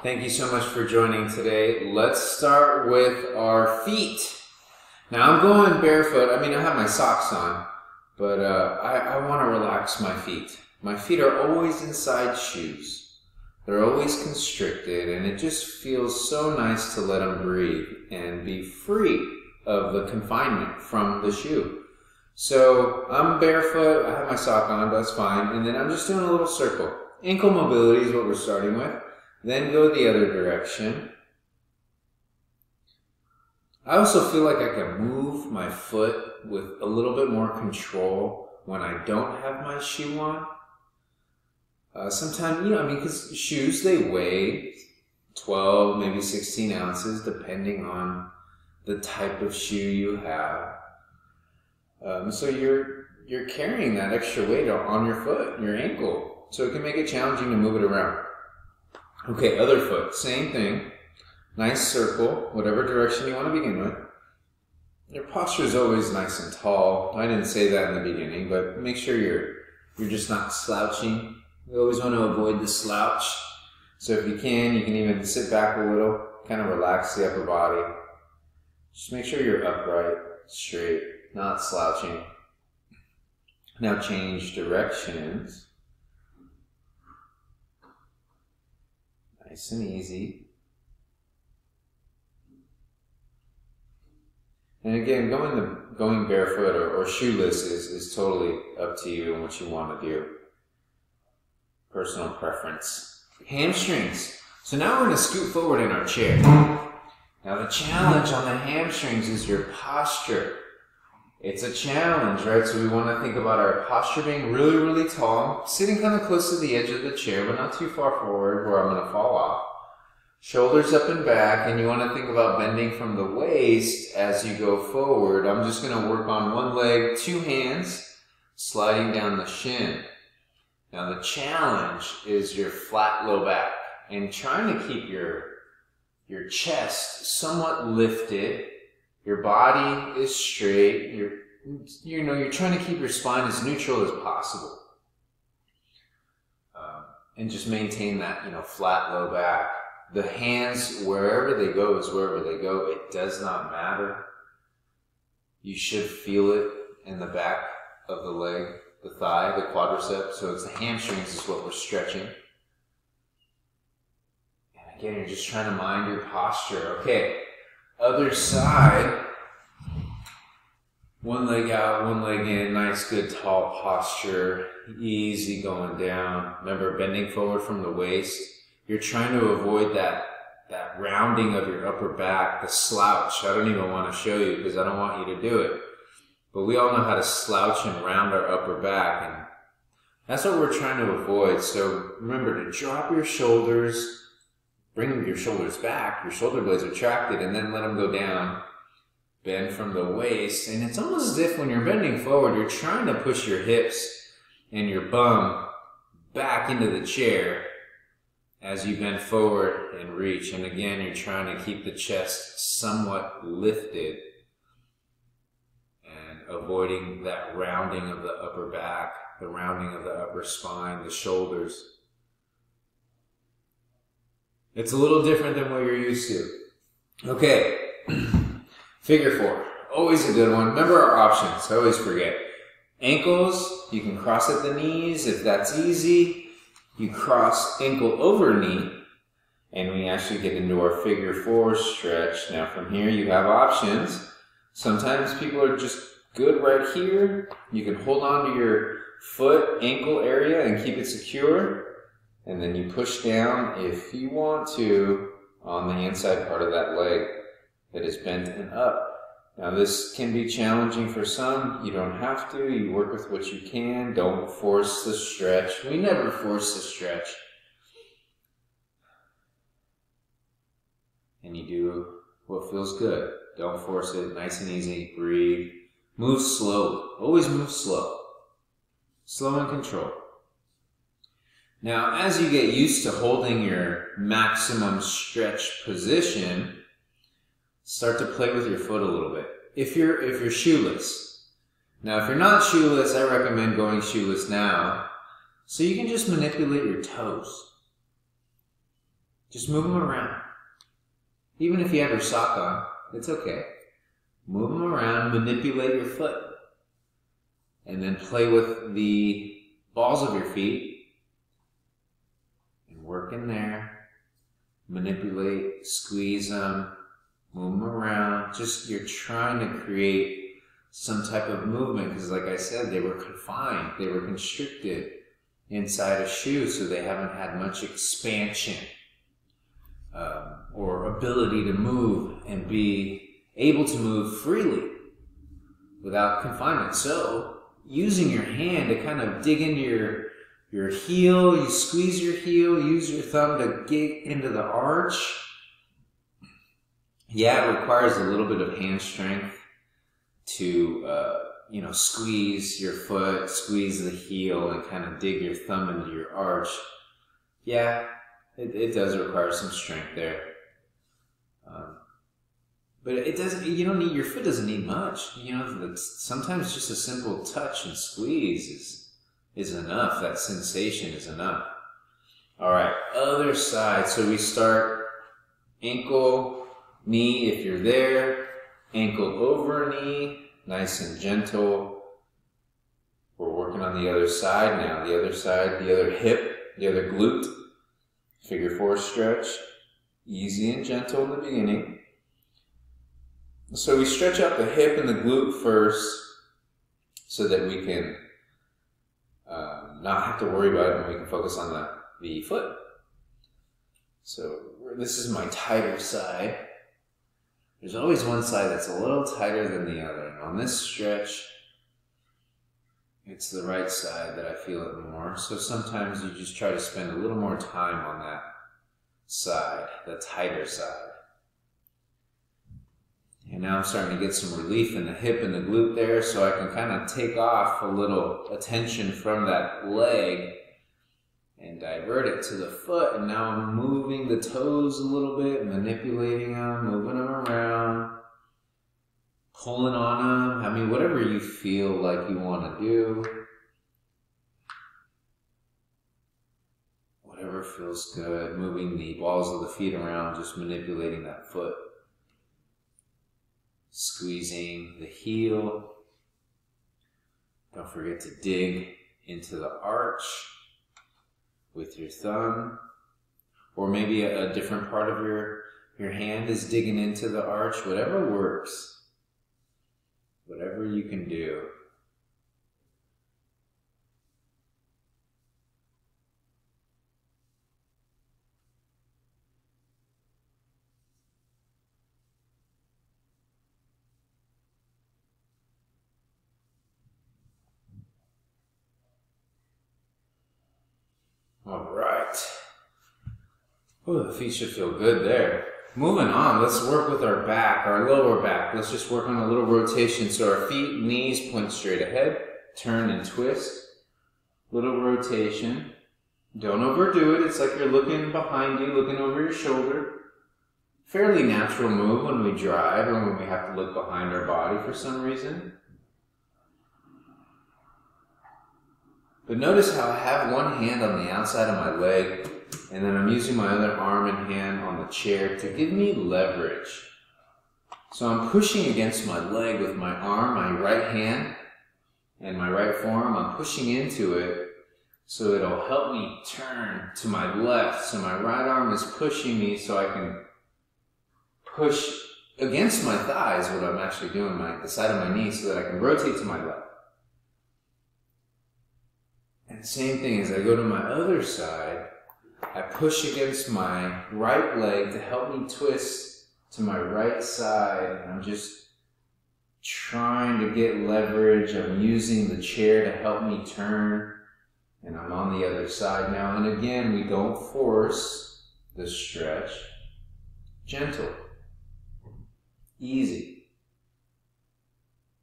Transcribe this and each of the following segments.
Thank you so much for joining today. Let's start with our feet. Now I'm going barefoot. I mean, I have my socks on, but I want to relax my feet. My feet are always inside shoes. They're always constricted, and it just feels so nice to let them breathe and be free of the confinement from the shoe. So I'm barefoot. I have my sock on, but that's fine. And then I'm just doing a little circle. Ankle mobility is what we're starting with. Then go the other direction. I also feel like I can move my foot with a little bit more control when I don't have my shoe on. Sometimes, because shoes, they weigh 12, maybe 16 ounces, depending on the type of shoe you have. So you're carrying that extra weight on your foot, your ankle. So it can make it challenging to move it around. Okay, other foot, same thing. Nice circle, whatever direction you want to begin with. Your posture is always nice and tall. I didn't say that in the beginning, but make sure you're just not slouching. You always want to avoid the slouch. So if you can even sit back a little, kind of relax the upper body. Just make sure you're upright, straight, not slouching. Now change directions. Nice and easy. And again, going barefoot or shoeless is totally up to you and what you want to do. Personal preference. Hamstrings. So now we're going to scoot forward in our chair. Now the challenge on the hamstrings is your posture. It's a challenge, right? So we want to think about our posture being really, really tall, sitting kind of close to the edge of the chair, but not too far forward where I'm going to fall off. Shoulders up and back, and you want to think about bending from the waist as you go forward. I'm just going to work on one leg, two hands, sliding down the shin. Now the challenge is your flat low back and trying to keep your chest somewhat lifted. Your body is straight. You're trying to keep your spine as neutral as possible. And just maintain that, flat low back. The hands, wherever they go is wherever they go. It does not matter. You should feel it in the back of the leg, the thigh, the quadricep. So it's the hamstrings is what we're stretching. And again, you're just trying to mind your posture. Okay, other side. One leg out, one leg in. Nice, good, tall posture. Easy going down. Remember, bending forward from the waist. You're trying to avoid that rounding of your upper back, the slouch. I don't even want to show you because I don't want you to do it. But we all know how to slouch and round our upper back, and that's what we're trying to avoid. So remember to drop your shoulders, bring your shoulders back, your shoulder blades retracted, and then let them go down. Bend from the waist, and it's almost as if when you're bending forward, you're trying to push your hips and your bum back into the chair as you bend forward and reach. And again, you're trying to keep the chest somewhat lifted and avoiding that rounding of the upper back, the rounding of the upper spine, the shoulders. It's a little different than what you're used to. Okay, figure four. Always a good one. Remember our options. I always forget. Ankles, you can cross at the knees if that's easy. You cross ankle over knee, and we actually get into our figure four stretch. Now from here you have options. Sometimes people are just good right here. You can hold on to your foot, ankle area and keep it secure. And then you push down if you want to on the inside part of that leg that is bent and up. Now this can be challenging for some. You don't have to. You work with what you can. Don't force the stretch. We never force the stretch. And you do what feels good. Don't force it. Nice and easy. Breathe. Move slowly. Always move slow. Slow and control. Now as you get used to holding your maximum stretch position, start to play with your foot a little bit. If you're shoeless. Now if you're not shoeless, I recommend going shoeless now. So you can just manipulate your toes. Just move them around. Even if you have your sock on, it's okay. Move them around, manipulate your foot. And then play with the balls of your feet. And work in there. Manipulate, squeeze them, move them around. Just, you're trying to create some type of movement, because like I said, they were confined, they were constricted inside a shoe, so they haven't had much expansion or ability to move and be able to move freely without confinement. So using your hand to kind of dig into your heel, you squeeze your heel, use your thumb to get into the arch. Yeah, it requires a little bit of hand strength to squeeze your foot, squeeze the heel, and kind of dig your thumb into your arch. Yeah, it does require some strength there. But it doesn't, your foot doesn't need much. Sometimes just a simple touch and squeeze is enough. That sensation is enough. All right, other side. So we start ankle, knee if you're there, ankle over knee, nice and gentle. We're working on the other side now. The other side, the other hip, the other glute. Figure 4 stretch. Easy and gentle in the beginning. So we stretch out the hip and the glute first so that we can not have to worry about it and we can focus on the foot. So this is my tighter side. There's always one side that's a little tighter than the other. And on this stretch, it's the right side that I feel it more. So sometimes you just try to spend a little more time on that side, the tighter side. And now I'm starting to get some relief in the hip and the glute there, so I can kind of take off a little attention from that leg and divert it to the foot. And now I'm moving the toes a little bit, manipulating them, moving them around, pulling on them. Whatever you feel like you want to do. Whatever feels good. Moving the balls of the feet around, just manipulating that foot. Squeezing the heel. Don't forget to dig into the arch with your thumb. Or maybe a different part of your hand is digging into the arch. Whatever works. Whatever you can do. All right. Oh, the feet should feel good there. Moving on, let's work with our back, our lower back. Let's just work on a little rotation. So our feet, knees point straight ahead, turn and twist. Little rotation. Don't overdo it. It's like you're looking behind you, looking over your shoulder. Fairly natural move when we drive or when we have to look behind our body for some reason. But notice how I have one hand on the outside of my leg, and then I'm using my other arm and hand on the chair to give me leverage. So I'm pushing against my leg with my arm, my right hand, and my right forearm. I'm pushing into it so it'll help me turn to my left. So my right arm is pushing me so I can push against my thighs, what I'm actually doing, the side of my knee, so that I can rotate to my left. And the same thing as I go to my other side, I push against my right leg to help me twist to my right side. And I'm just trying to get leverage. I'm using the chair to help me turn. And I'm on the other side now. And again, we don't force the stretch. Gentle. Easy.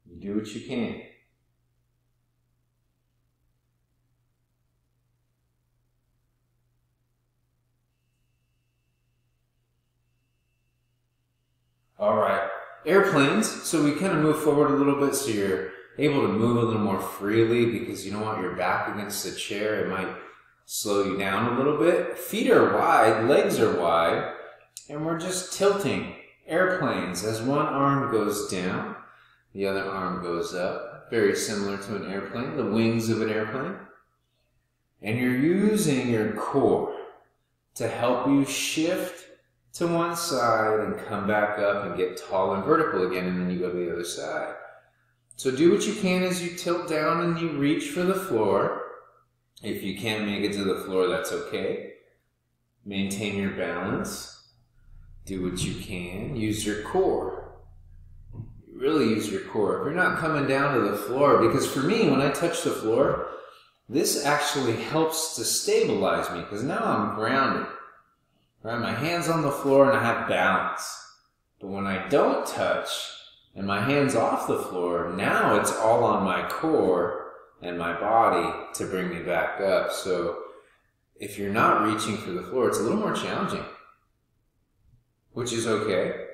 You do what you can. All right, airplanes. So we kind of move forward a little bit so you're able to move a little more freely because you don't want your back against the chair. It might slow you down a little bit. Feet are wide, legs are wide, and we're just tilting airplanes. As one arm goes down, the other arm goes up. Very similar to an airplane, the wings of an airplane. And you're using your core to help you shift to one side and come back up and get tall and vertical again, and then you go to the other side. So do what you can as you tilt down and you reach for the floor. If you can't make it to the floor, that's okay. Maintain your balance. Do what you can. Use your core. Really use your core. If you're not coming down to the floor, because for me, when I touch the floor, this actually helps to stabilize me because now I'm grounded. Right? My hand's on the floor and I have balance. But when I don't touch and my hand's off the floor, now it's all on my core and my body to bring me back up. So if you're not reaching for the floor, it's a little more challenging, which is okay.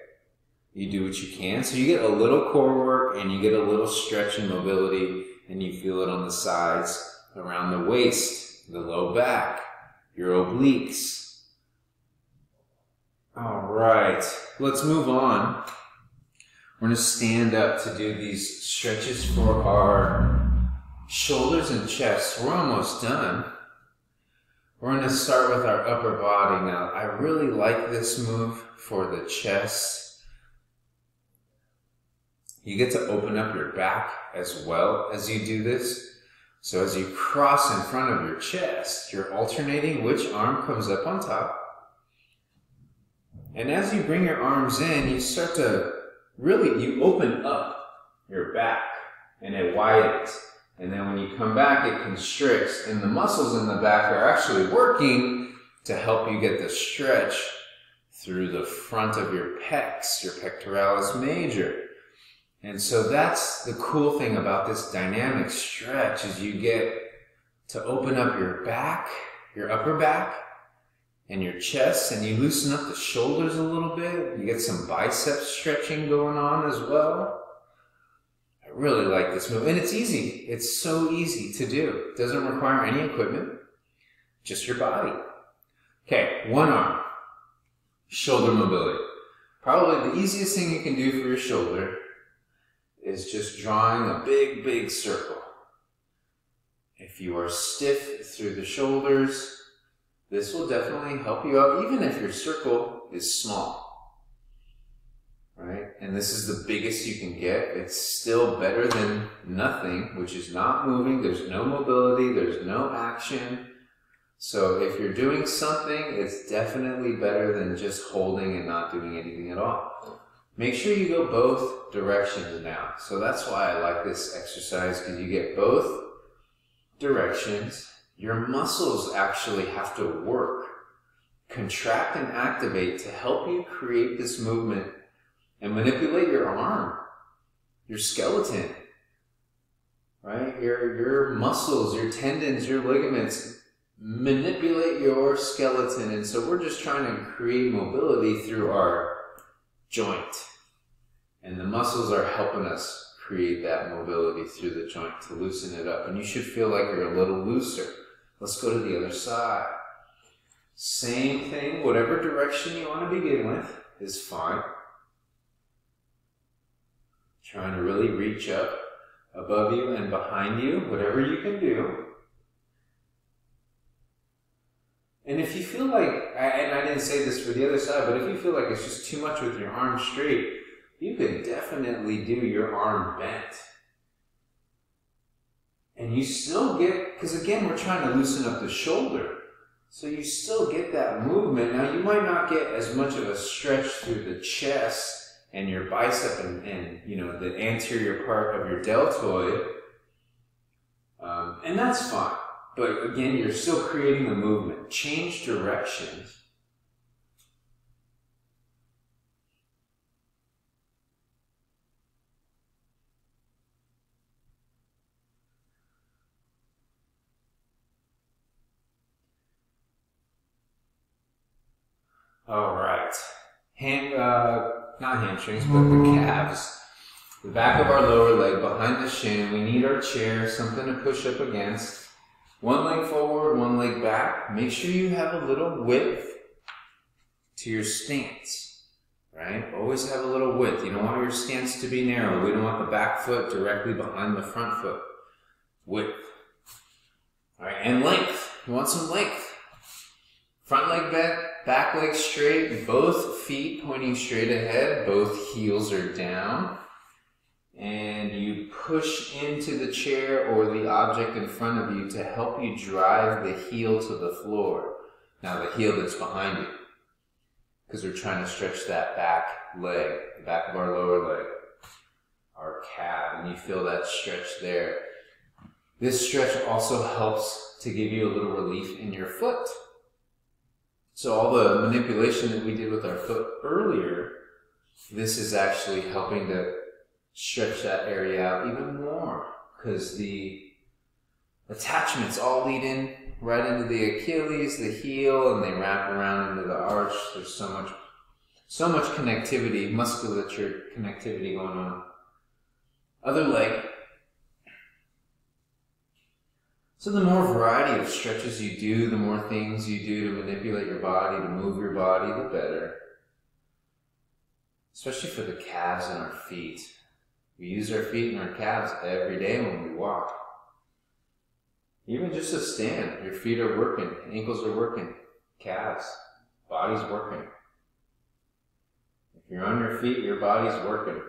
You do what you can. So you get a little core work and you get a little stretch and mobility, and you feel it on the sides, around the waist, the low back, your obliques. All right, let's move on. We're going to stand up to do these stretches for our shoulders and chest. We're almost done. We're going to start with our upper body now. I really like this move for the chest. You get to open up your back as well as you do this. So as you cross in front of your chest, you're alternating which arm comes up on top. And as you bring your arms in, you start to you open up your back and it widens. And then when you come back, it constricts. And the muscles in the back are actually working to help you get the stretch through the front of your pecs, your pectoralis major. And so that's the cool thing about this dynamic stretch is you get to open up your back, your upper back, and your chest, and you loosen up the shoulders a little bit. You get some bicep stretching going on as well. I really like this move, and it's easy. It's so easy to do. It doesn't require any equipment, just your body. Okay, one arm, shoulder mobility. Probably the easiest thing you can do for your shoulder is just drawing a big, big circle. If you are stiff through the shoulders, this will definitely help you out, even if your circle is small, right? And this is the biggest you can get. It's still better than nothing, which is not moving. There's no mobility. There's no action. So if you're doing something, it's definitely better than just holding and not doing anything at all. Make sure you go both directions now. So that's why I like this exercise, because you get both directions. Your muscles actually have to work, contract and activate to help you create this movement and manipulate your arm, your skeleton, right? Your muscles, your tendons, your ligaments manipulate your skeleton. And so we're just trying to create mobility through our joint. And the muscles are helping us create that mobility through the joint to loosen it up. And you should feel like you're a little looser. Let's go to the other side. Same thing, whatever direction you want to begin with is fine. Trying to really reach up above you and behind you, whatever you can do. And if you feel like, and I didn't say this for the other side, but if you feel like it's just too much with your arms straight, you can definitely do your arm bent. And you still get, because again, we're trying to loosen up the shoulder. So you still get that movement. Now you might not get as much of a stretch through the chest and your bicep and you know, the anterior part of your deltoid. And that's fine. But again, you're still creating the movement. Change directions. All right, not hamstrings, but the calves. The back of our lower leg, behind the shin. We need our chair, something to push up against. One leg forward, one leg back. Make sure you have a little width to your stance, right? Always have a little width. You don't want your stance to be narrow. We don't want the back foot directly behind the front foot. Width. All right, and length. You want some length. Front leg back leg straight, both feet pointing straight ahead, both heels are down. And you push into the chair or the object in front of you to help you drive the heel to the floor. Now the heel that's behind you. Because we're trying to stretch that back leg, the back of our lower leg, our calf, and you feel that stretch there. This stretch also helps to give you a little relief in your foot. So all the manipulation that we did with our foot earlier, this is actually helping to stretch that area out even more, because the attachments all lead in right into the Achilles, the heel, and they wrap around into the arch. There's so much connectivity, musculature connectivity going on. Other leg. So the more variety of stretches you do, the more things you do to manipulate your body, to move your body, the better. Especially for the calves and our feet. We use our feet and our calves every day when we walk. Even just to stand, your feet are working, ankles are working, calves, body's working. If you're on your feet, your body's working.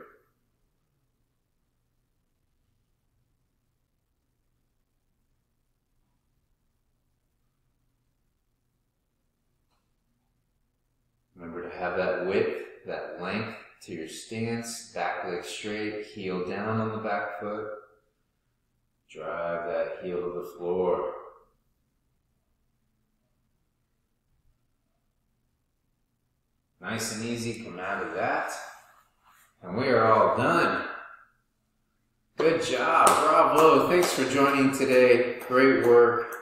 Remember to have that width, that length to your stance, back leg straight, heel down on the back foot. Drive that heel to the floor. Nice and easy, come out of that. And we are all done. Good job, bravo. Thanks for joining today. Great work.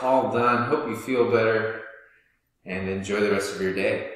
All done. Hope you feel better and enjoy the rest of your day.